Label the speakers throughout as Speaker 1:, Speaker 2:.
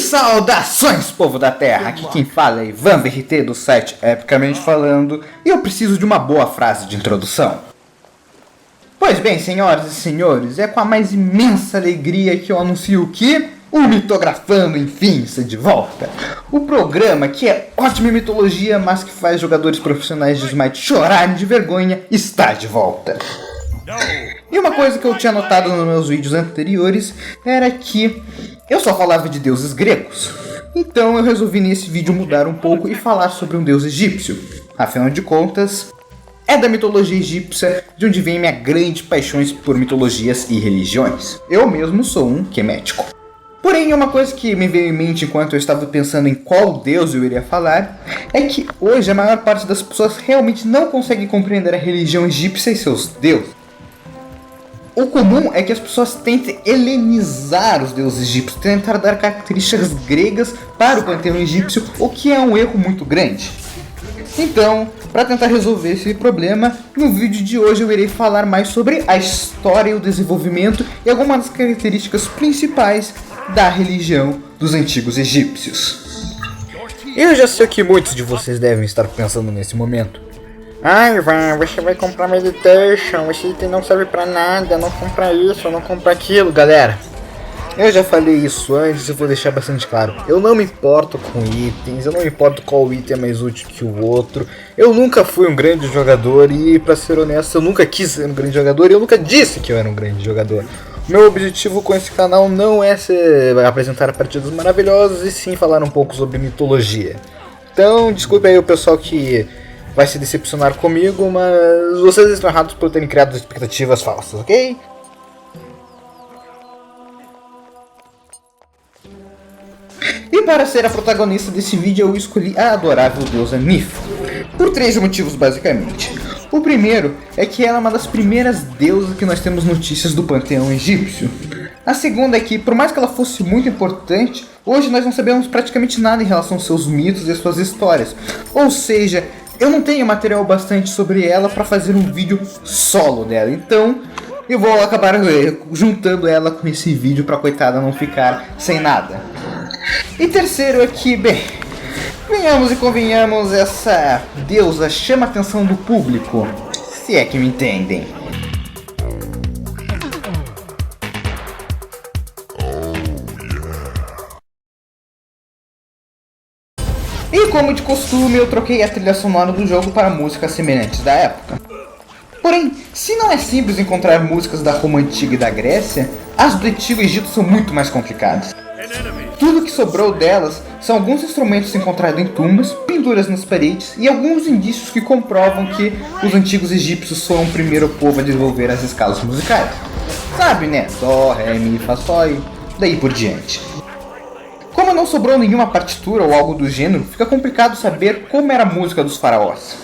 Speaker 1: Saudações, povo da Terra! Aqui quem fala é Ivan VRT do site Epicamente Falando, e eu preciso de uma boa frase de introdução. Pois bem, senhoras e senhores, é com a mais imensa alegria que eu anuncio que o Mitografando, enfim, está de volta. O programa que é ótimo em mitologia, mas que faz jogadores profissionais de Smite chorarem de vergonha, está de volta. E uma coisa que eu tinha notado nos meus vídeos anteriores era que eu só falava de deuses gregos. Então eu resolvi nesse vídeo mudar um pouco e falar sobre um deus egípcio. Afinal de contas, é da mitologia egípcia de onde vem minha grande paixão por mitologias e religiões. Eu mesmo sou um quemético. Porém, uma coisa que me veio em mente enquanto eu estava pensando em qual deus eu iria falar é que hoje a maior parte das pessoas realmente não consegue compreender a religião egípcia e seus deuses. O comum é que as pessoas tentem helenizar os deuses egípcios, tentar dar características gregas para o panteão egípcio, o que é um erro muito grande. Então, para tentar resolver esse problema, no vídeo de hoje eu irei falar mais sobre a história e o desenvolvimento e algumas das características principais da religião dos antigos egípcios. Eu já sei o que muitos de vocês devem estar pensando nesse momento. Ah, Ivan, você vai comprar Meditation, esse item não serve pra nada, não compra isso, não compra aquilo, galera. Eu já falei isso antes e vou deixar bastante claro. Eu não me importo com itens, eu não me importo qual item é mais útil que o outro. Eu nunca fui um grande jogador e, pra ser honesto, eu nunca quis ser um grande jogador e eu nunca disse que eu era um grande jogador. Meu objetivo com esse canal não é apresentar partidas maravilhosas e sim falar um pouco sobre mitologia. Então, desculpe aí o pessoal que vai se decepcionar comigo, mas vocês estão errados por terem criado expectativas falsas, ok? E para ser a protagonista desse vídeo eu escolhi a adorável deusa Nifo, por 3 motivos basicamente. O primeiro é que ela é uma das primeiras deusas que nós temos notícias do panteão egípcio. A segunda é que, por mais que ela fosse muito importante, hoje nós não sabemos praticamente nada em relação aos seus mitos e às suas histórias. Ou seja, eu não tenho material bastante sobre ela para fazer um vídeo solo dela, então eu vou acabar juntando ela com esse vídeo para a coitada não ficar sem nada. E terceiro é que, bem, venhamos e convenhamos, essa deusa chama a atenção do público, se é que me entendem. E como de costume, eu troquei a trilha sonora do jogo para músicas semelhantes da época. Porém, se não é simples encontrar músicas da Roma Antiga e da Grécia, as do Antigo Egito são muito mais complicadas. Tudo que sobrou delas são alguns instrumentos encontrados em tumbas, pinturas nas paredes e alguns indícios que comprovam que os antigos egípcios foram o primeiro povo a desenvolver as escalas musicais. Sabe, né? Dó, Ré, Mi, Fá, Sol e daí por diante. Como não sobrou nenhuma partitura ou algo do gênero, fica complicado saber como era a música dos faraós.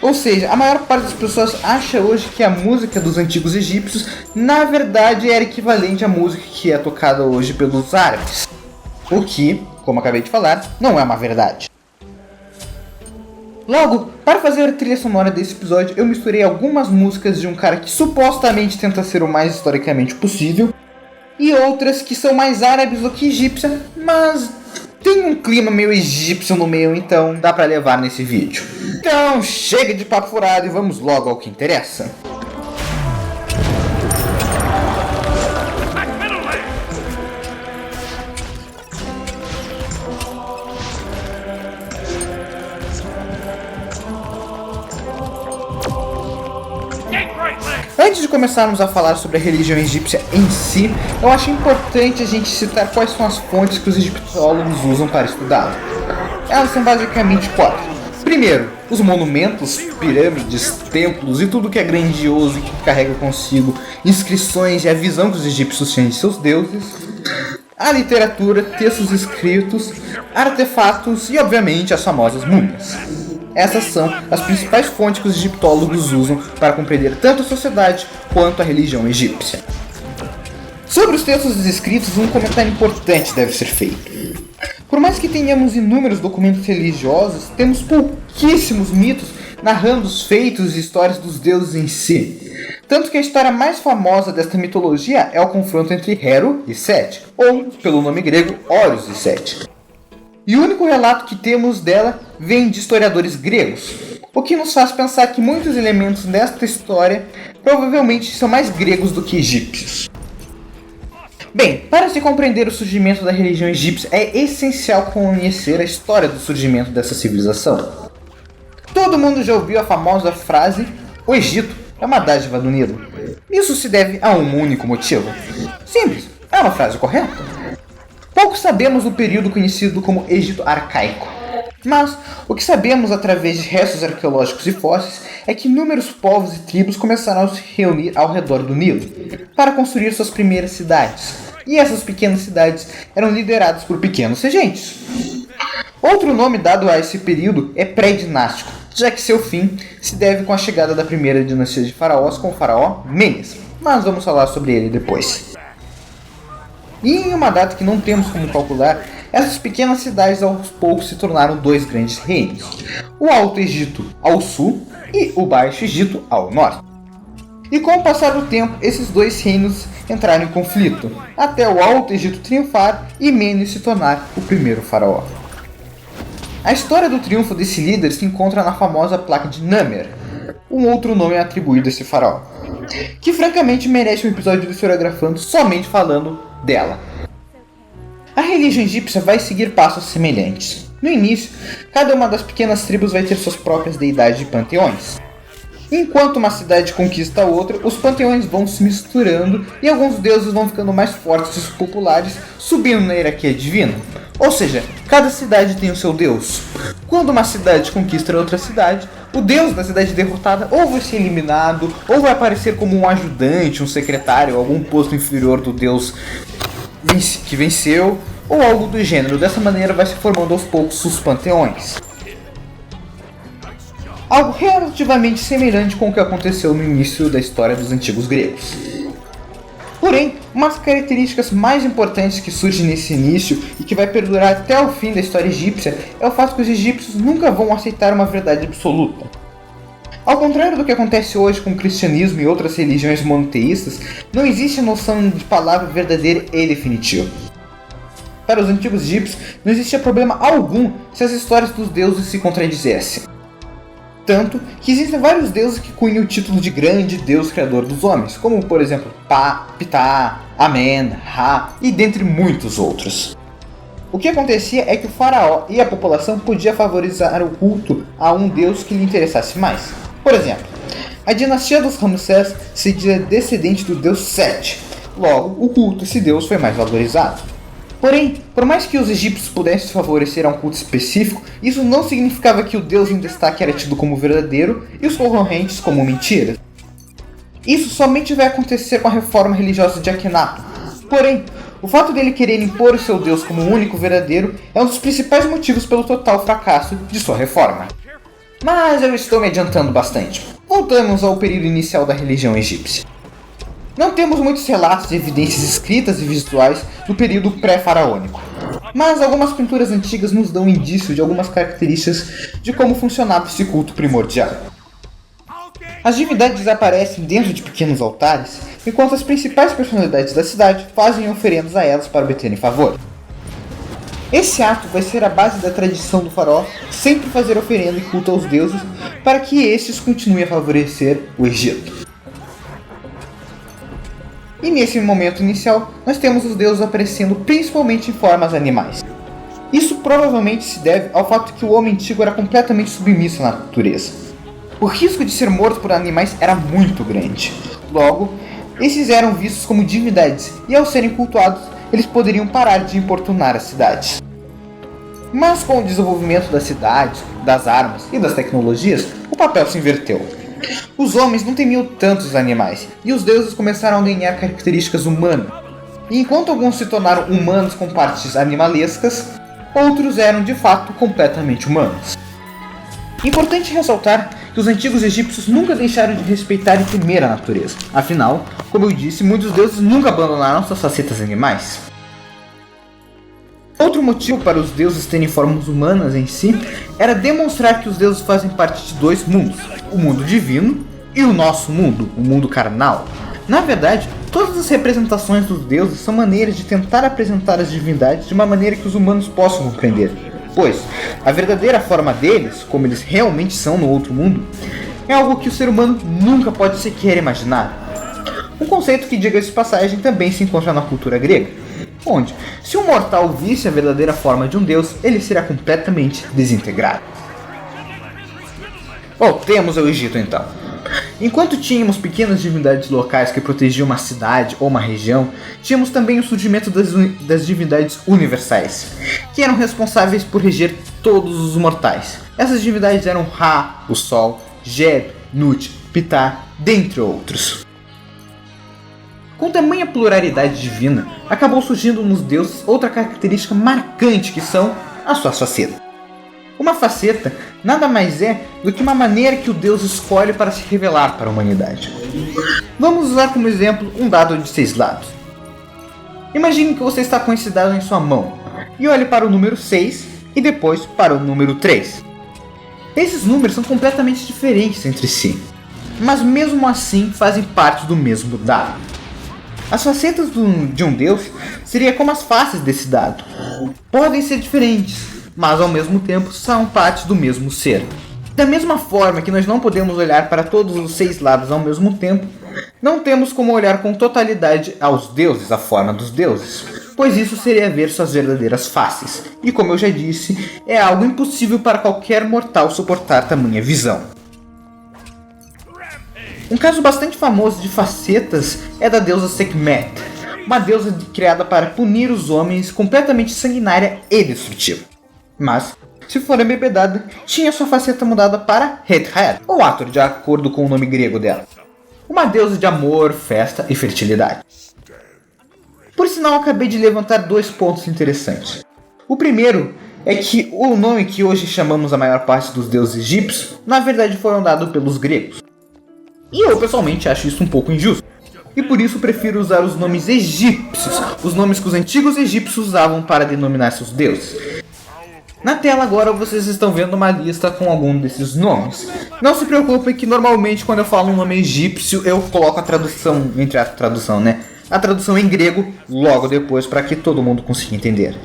Speaker 1: Ou seja, a maior parte das pessoas acha hoje que a música dos antigos egípcios na verdade era equivalente à música que é tocada hoje pelos árabes. O que, como acabei de falar, não é uma verdade. Logo, para fazer a trilha sonora desse episódio, eu misturei algumas músicas de um cara que supostamente tenta ser o mais historicamente possível e outras que são mais árabes do que egípcia, mas tem um clima meio egípcio no meio, então dá pra levar nesse vídeo. Então chega de papo furado e vamos logo ao que interessa. Antes de começarmos a falar sobre a religião egípcia em si, eu acho importante a gente citar quais são as fontes que os egiptólogos usam para estudá-la. Elas são basicamente 4. Primeiro, os monumentos, pirâmides, templos e tudo que é grandioso e que carrega consigo inscrições e a visão que os egípcios tinham de seus deuses. A literatura, textos escritos, artefatos e, obviamente, as famosas múmias. Essas são as principais fontes que os egiptólogos usam para compreender tanto a sociedade quanto a religião egípcia. Sobre os textos escritos, um comentário importante deve ser feito. Por mais que tenhamos inúmeros documentos religiosos, temos pouquíssimos mitos narrando os feitos e histórias dos deuses em si. Tanto que a história mais famosa desta mitologia é o confronto entre Hero e Sete, ou, pelo nome grego, Horus e Sete. E o único relato que temos dela vem de historiadores gregos, o que nos faz pensar que muitos elementos desta história provavelmente são mais gregos do que egípcios. Bem, para se compreender o surgimento da religião egípcia, é essencial conhecer a história do surgimento dessa civilização. Todo mundo já ouviu a famosa frase: o Egito é uma dádiva do Nilo. Isso se deve a um único motivo. Simples, é uma frase correta. Pouco sabemos do período conhecido como Egito Arcaico, mas o que sabemos através de restos arqueológicos e fósseis é que inúmeros povos e tribos começaram a se reunir ao redor do Nilo para construir suas primeiras cidades, e essas pequenas cidades eram lideradas por pequenos regentes. Outro nome dado a esse período é pré-dinástico, já que seu fim se deve com a chegada da primeira dinastia de faraós com o faraó Menes, mas vamos falar sobre ele depois. E em uma data que não temos como calcular, essas pequenas cidades aos poucos se tornaram dois grandes reinos, o Alto Egito ao sul e o Baixo Egito ao norte. E com o passar do tempo, esses dois reinos entraram em conflito, até o Alto Egito triunfar e Menes se tornar o primeiro faraó. A história do triunfo desse líder se encontra na famosa placa de Númenor, um outro nome atribuído a esse faraó, que francamente merece um episódio do Historiografando somente falando dela. A religião egípcia vai seguir passos semelhantes. No início, cada uma das pequenas tribos vai ter suas próprias deidades e panteões. Enquanto uma cidade conquista a outra, os panteões vão se misturando e alguns deuses vão ficando mais fortes e populares, subindo na hierarquia divina. Ou seja, cada cidade tem o seu deus. Quando uma cidade conquista outra cidade, o deus da cidade derrotada ou vai ser eliminado, ou vai aparecer como um ajudante, um secretário, algum posto inferior do deus que venceu, ou algo do gênero. Dessa maneira vai se formando aos poucos os panteões. Algo relativamente semelhante com o que aconteceu no início da história dos antigos gregos. Porém, uma das características mais importantes que surge nesse início e que vai perdurar até o fim da história egípcia é o fato que os egípcios nunca vão aceitar uma verdade absoluta. Ao contrário do que acontece hoje com o cristianismo e outras religiões monoteístas, não existe a noção de palavra verdadeira e definitiva. Para os antigos egípcios, não existia problema algum se as histórias dos deuses se contradizessem. Tanto que existem vários deuses que cunham o título de grande deus criador dos homens, como por exemplo Ptah, Amen, Ra e dentre muitos outros. O que acontecia é que o faraó e a população podiam favorizar o culto a um deus que lhe interessasse mais. Por exemplo, a dinastia dos Ramsés seria descendente do deus Sete, logo o culto a esse deus foi mais valorizado. Porém, por mais que os egípcios pudessem favorecer a um culto específico, isso não significava que o deus em destaque era tido como verdadeiro e os concorrentes como mentira. Isso somente vai acontecer com a reforma religiosa de Akhenaton. Porém, o fato dele querer impor o seu deus como o único verdadeiro é um dos principais motivos pelo total fracasso de sua reforma. Mas eu estou me adiantando bastante. Voltamos ao período inicial da religião egípcia. Não temos muitos relatos e evidências escritas e visuais do período pré-faraônico, mas algumas pinturas antigas nos dão indício de algumas características de como funcionava esse culto primordial. As divindades aparecem dentro de pequenos altares, enquanto as principais personalidades da cidade fazem oferendas a elas para obterem favor. Esse ato vai ser a base da tradição do faraó sempre fazer oferenda e culto aos deuses para que estes continuem a favorecer o Egito. E nesse momento inicial, nós temos os deuses aparecendo principalmente em formas animais. Isso provavelmente se deve ao fato que o homem antigo era completamente submisso à natureza. O risco de ser morto por animais era muito grande. Logo, esses eram vistos como divindades e ao serem cultuados, eles poderiam parar de importunar as cidades. Mas com o desenvolvimento das cidades, das armas e das tecnologias, o papel se inverteu. Os homens não temiam tanto os animais, e os deuses começaram a ganhar características humanas. E enquanto alguns se tornaram humanos com partes animalescas, outros eram de fato completamente humanos. Importante ressaltar que os antigos egípcios nunca deixaram de respeitar e temer a natureza. Afinal, como eu disse, muitos deuses nunca abandonaram suas facetas animais. Outro motivo para os deuses terem formas humanas em si era demonstrar que os deuses fazem parte de dois mundos, o mundo divino E o nosso mundo, o mundo carnal? Na verdade, todas as representações dos deuses são maneiras de tentar apresentar as divindades de uma maneira que os humanos possam compreender. Pois, a verdadeira forma deles, como eles realmente são no outro mundo, é algo que o ser humano nunca pode sequer imaginar. Um conceito que, diga-se de passagem, também se encontra na cultura grega, onde, se um mortal visse a verdadeira forma de um deus, ele será completamente desintegrado. Voltemos ao Egito então. Enquanto tínhamos pequenas divindades locais que protegiam uma cidade ou uma região, tínhamos também o surgimento das divindades universais, que eram responsáveis por reger todos os mortais. Essas divindades eram Ra, o Sol, Geb, Nut, Ptah, dentre outros. Com tamanha pluralidade divina, acabou surgindo nos deuses outra característica marcante que são as suas facetas. Uma faceta nada mais é do que uma maneira que o Deus escolhe para se revelar para a humanidade. Vamos usar como exemplo um dado de 6 lados. Imagine que você está com esse dado em sua mão e olhe para o número 6 e depois para o número 3. Esses números são completamente diferentes entre si, mas mesmo assim fazem parte do mesmo dado. As facetas de um Deus seriam como as faces desse dado. Podem ser diferentes, mas ao mesmo tempo são parte do mesmo ser. Da mesma forma que nós não podemos olhar para todos os 6 lados ao mesmo tempo, não temos como olhar com totalidade aos deuses, a forma dos deuses, pois isso seria ver suas verdadeiras faces, e como eu já disse, é algo impossível para qualquer mortal suportar tamanha visão. Um caso bastante famoso de facetas é da deusa Sekhmet, uma deusa criada para punir os homens, completamente sanguinária e destrutiva. Mas, se for embebedada, tinha sua faceta mudada para Het-Het, ou Hathor, de acordo com o nome grego dela. Uma deusa de amor, festa e fertilidade. Por sinal, acabei de levantar 2 pontos interessantes. O primeiro é que o nome que hoje chamamos a maior parte dos deuses egípcios, na verdade foram dados pelos gregos. E eu pessoalmente acho isso um pouco injusto. E por isso prefiro usar os nomes egípcios, os nomes que os antigos egípcios usavam para denominar seus deuses. Na tela agora vocês estão vendo uma lista com algum desses nomes. Não se preocupem que normalmente quando eu falo um nome egípcio eu coloco a tradução, entre a tradução, né? A tradução em grego logo depois para que todo mundo consiga entender.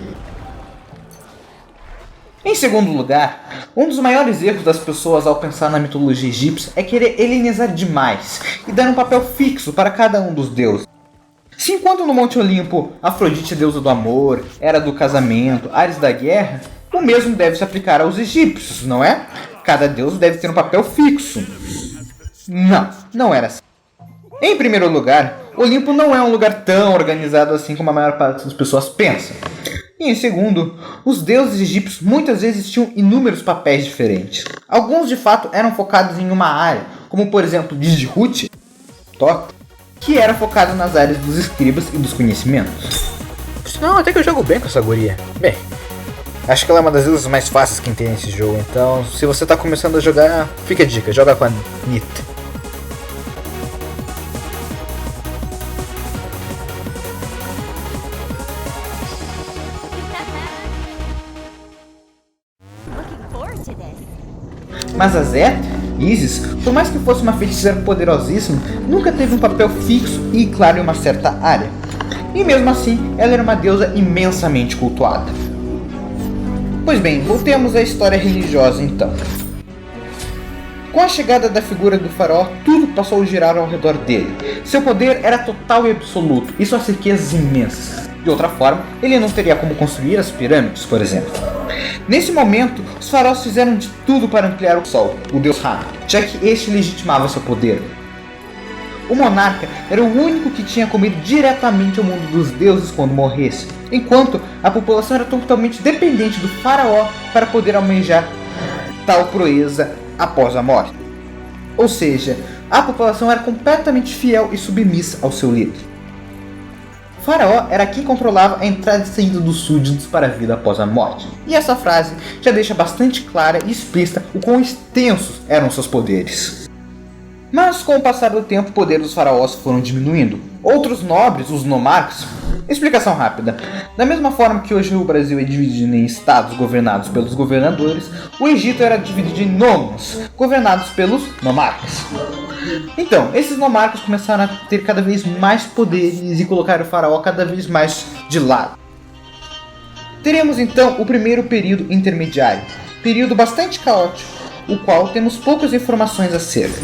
Speaker 1: Em segundo lugar, um dos maiores erros das pessoas ao pensar na mitologia egípcia é querer helenizar demais e dar um papel fixo para cada um dos deuses. Se enquanto no Monte Olimpo Afrodite é deusa do amor, Hera do casamento, Ares da guerra, o mesmo deve se aplicar aos egípcios, não é? Cada deus deve ter um papel fixo. Não era assim. Em primeiro lugar, Olimpo não é um lugar tão organizado assim como a maior parte das pessoas pensa. E em segundo, os deuses egípcios muitas vezes tinham inúmeros papéis diferentes. Alguns de fato eram focados em uma área, como por exemplo Djibouti, que era focado nas áreas dos escribas e dos conhecimentos.
Speaker 2: Não, até que eu jogo bem com essa guria. Bem, acho que ela é uma das deuses mais fáceis que tem nesse jogo, então se você tá começando a jogar, fica a dica, joga com a Nit.
Speaker 1: Mas a Zet, Isis, por mais que fosse uma feiticeira poderosíssima, nunca teve um papel fixo e claro em uma certa área. E mesmo assim, ela era uma deusa imensamente cultuada. Pois bem, voltemos à história religiosa então. Com a chegada da figura do faraó, tudo passou a girar ao redor dele. Seu poder era total e absoluto, e suas riquezas imensas. De outra forma, ele não teria como construir as pirâmides, por exemplo. Nesse momento, os faraós fizeram de tudo para ampliar o Sol, o deus Ra, já que este legitimava seu poder. O monarca era o único que tinha como ir diretamente ao mundo dos deuses quando morresse, enquanto a população era totalmente dependente do faraó para poder almejar tal proeza após a morte. Ou seja, a população era completamente fiel e submissa ao seu líder. O faraó era quem controlava a entrada e saída dos súditos para a vida após a morte. E essa frase já deixa bastante clara e explícita o quão extensos eram seus poderes. Mas com o passar do tempo, o poder dos faraós foram diminuindo. Outros nobres, os nomarcas... Explicação rápida. Da mesma forma que hoje o Brasil é dividido em estados governados pelos governadores, o Egito era dividido em nomos, governados pelos nomarcas. Então, esses nomarcas começaram a ter cada vez mais poderes e colocar o faraó cada vez mais de lado. Teremos então o primeiro período intermediário, período bastante caótico, o qual temos poucas informações acerca.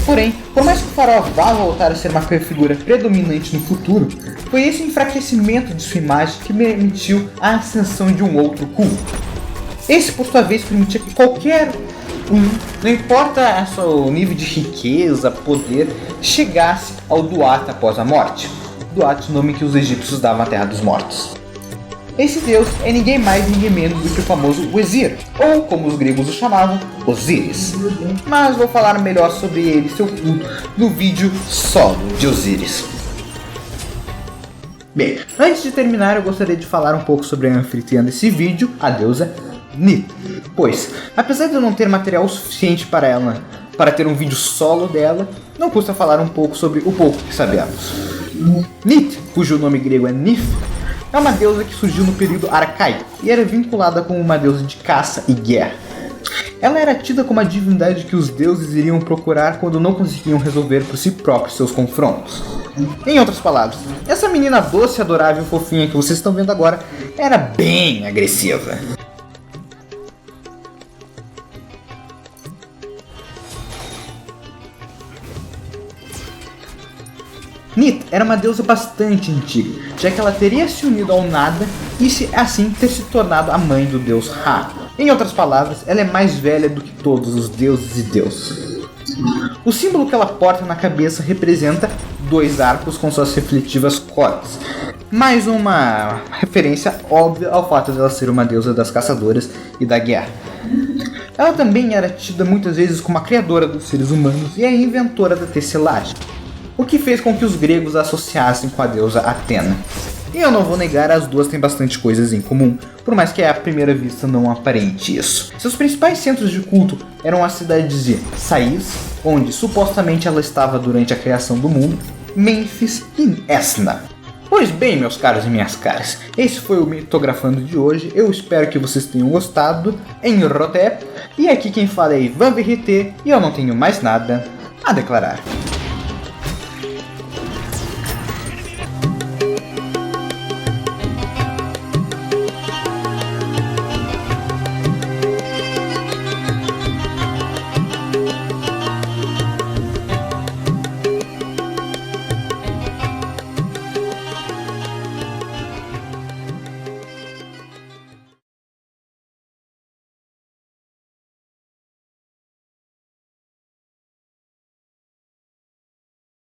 Speaker 1: Porém, por mais que o faraó vá voltar a ser uma figura predominante no futuro, foi esse enfraquecimento de sua imagem que permitiu a ascensão de um outro culto. Esse, por sua vez, permitia que qualquer não importa o nível de riqueza, poder, chegasse ao Duat após a morte. Duat, nome que os egípcios davam à Terra dos Mortos. Esse deus é ninguém mais ninguém menos do que o famoso Wazir, ou como os gregos o chamavam, Osíris. Mas vou falar melhor sobre ele e seu culto no vídeo solo de Osíris. Bem, antes de terminar eu gostaria de falar um pouco sobre a anfitriã desse vídeo, a deusa Nit. Pois, apesar de eu não ter material suficiente para ela, para ter um vídeo solo dela, não custa falar um pouco sobre o pouco que sabemos. Nit, cujo nome grego é Nif, é uma deusa que surgiu no período arcaico e era vinculada com uma deusa de caça e guerra. Ela era tida como a divindade que os deuses iriam procurar quando não conseguiam resolver por si próprios seus confrontos. Em outras palavras, essa menina doce, adorável e fofinha que vocês estão vendo agora era bem agressiva. Nit era uma deusa bastante antiga, já que ela teria se unido ao nada e assim ter se tornado a mãe do deus Ra. Em outras palavras, ela é mais velha do que todos os deuses e deusas. O símbolo que ela porta na cabeça representa 2 arcos com suas refletivas cordas, mais uma referência óbvia ao fato de ela ser uma deusa das caçadoras e da guerra. Ela também era tida muitas vezes como a criadora dos seres humanos e a inventora da tecelagem, o que fez com que os gregos a associassem com a deusa Atena. E eu não vou negar, as duas têm bastante coisas em comum, por mais que à primeira vista não aparente isso. Seus principais centros de culto eram as cidades de Sais, onde supostamente ela estava durante a criação do mundo, Mênfis e Esna. Pois bem, meus caros e minhas caras, esse foi o Mitografando de hoje. Eu espero que vocês tenham gostado. Em Rotep, e aqui quem fala é Ivan VRT, e eu não tenho mais nada a declarar.